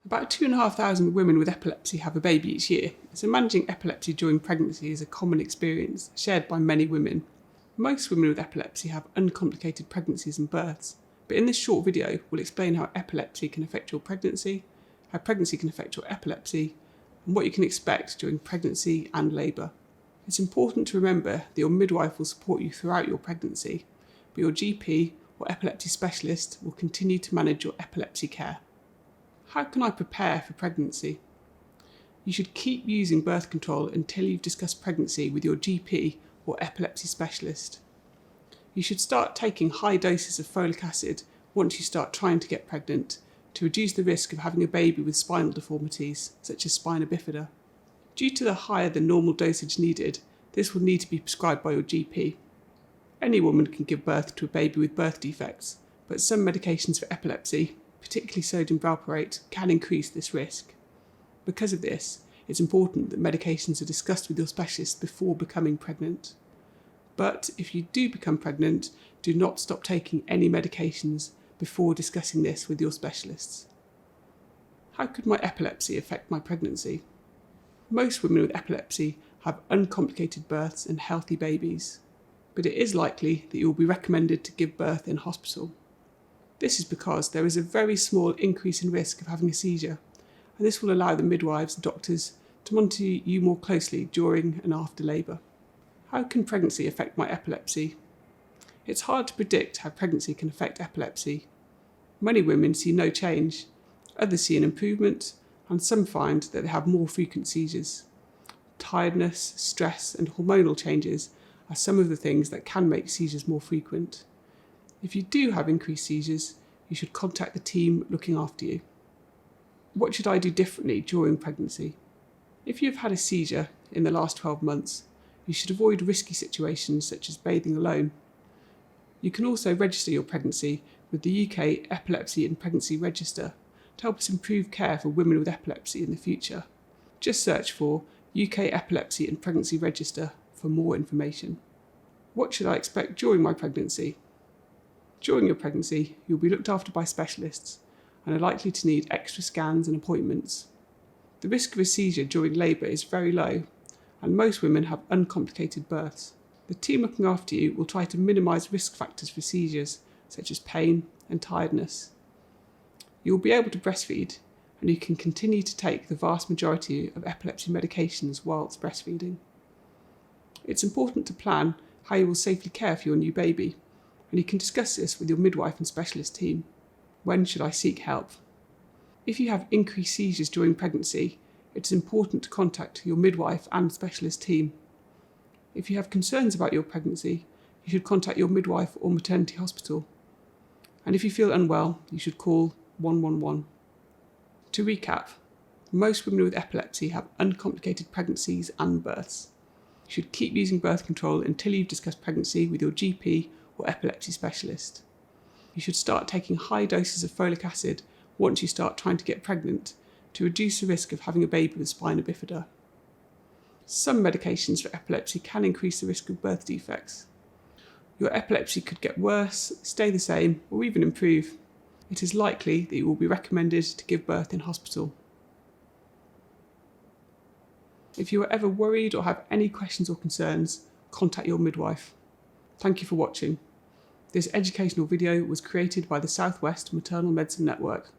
About 2,500 women with epilepsy have a baby each year, so managing epilepsy during pregnancy is a common experience shared by many women. Most women with epilepsy have uncomplicated pregnancies and births, but in this short video we'll explain how epilepsy can affect your pregnancy, how pregnancy can affect your epilepsy, and what you can expect during pregnancy and labour. It's important to remember that your midwife will support you throughout your pregnancy, but your GP or epilepsy specialist will continue to manage your epilepsy care. How can I prepare for pregnancy? You should keep using birth control until you've discussed pregnancy with your GP or epilepsy specialist. You should start taking high doses of folic acid once you start trying to get pregnant to reduce the risk of having a baby with spinal deformities, such as spina bifida. Due to the higher than normal dosage needed, this will need to be prescribed by your GP. Any woman can give birth to a baby with birth defects, but some medications for epilepsy, particularly sodium valproate, can increase this risk. Because of this, it's important that medications are discussed with your specialist before becoming pregnant. But if you do become pregnant, do not stop taking any medications before discussing this with your specialists. How could my epilepsy affect my pregnancy? Most women with epilepsy have uncomplicated births and healthy babies, but it is likely that you will be recommended to give birth in hospital. This is because there is a very small increase in risk of having a seizure, and this will allow the midwives and doctors to monitor you more closely during and after labour. How can pregnancy affect my epilepsy? It's hard to predict how pregnancy can affect epilepsy. Many women see no change, others see an improvement, and some find that they have more frequent seizures. Tiredness, stress, and hormonal changes are some of the things that can make seizures more frequent. If you do have increased seizures, you should contact the team looking after you. What should I do differently during pregnancy? If you've had a seizure in the last 12 months, you should avoid risky situations such as bathing alone. You can also register your pregnancy with the UK Epilepsy and Pregnancy Register to help us improve care for women with epilepsy in the future. Just search for UK Epilepsy and Pregnancy Register for more information. What should I expect during my pregnancy? During your pregnancy, you'll be looked after by specialists and are likely to need extra scans and appointments. The risk of a seizure during labour is very low, and most women have uncomplicated births. The team looking after you will try to minimise risk factors for seizures, such as pain and tiredness. You will be able to breastfeed, and you can continue to take the vast majority of epilepsy medications whilst breastfeeding. It's important to plan how you will safely care for your new baby, and you can discuss this with your midwife and specialist team. When should I seek help? If you have increased seizures during pregnancy, it is important to contact your midwife and specialist team. If you have concerns about your pregnancy, you should contact your midwife or maternity hospital. And if you feel unwell, you should call 111. To recap, most women with epilepsy have uncomplicated pregnancies and births. You should keep using birth control until you've discussed pregnancy with your GP or epilepsy specialist. You should start taking high doses of folic acid once you start trying to get pregnant to reduce the risk of having a baby with spina bifida. Some medications for epilepsy can increase the risk of birth defects. Your epilepsy could get worse, stay the same, or even improve. It is likely that you will be recommended to give birth in hospital. If you are ever worried or have any questions or concerns, contact your midwife. Thank you for watching. This educational video was created by the South West Maternal Medicine Network.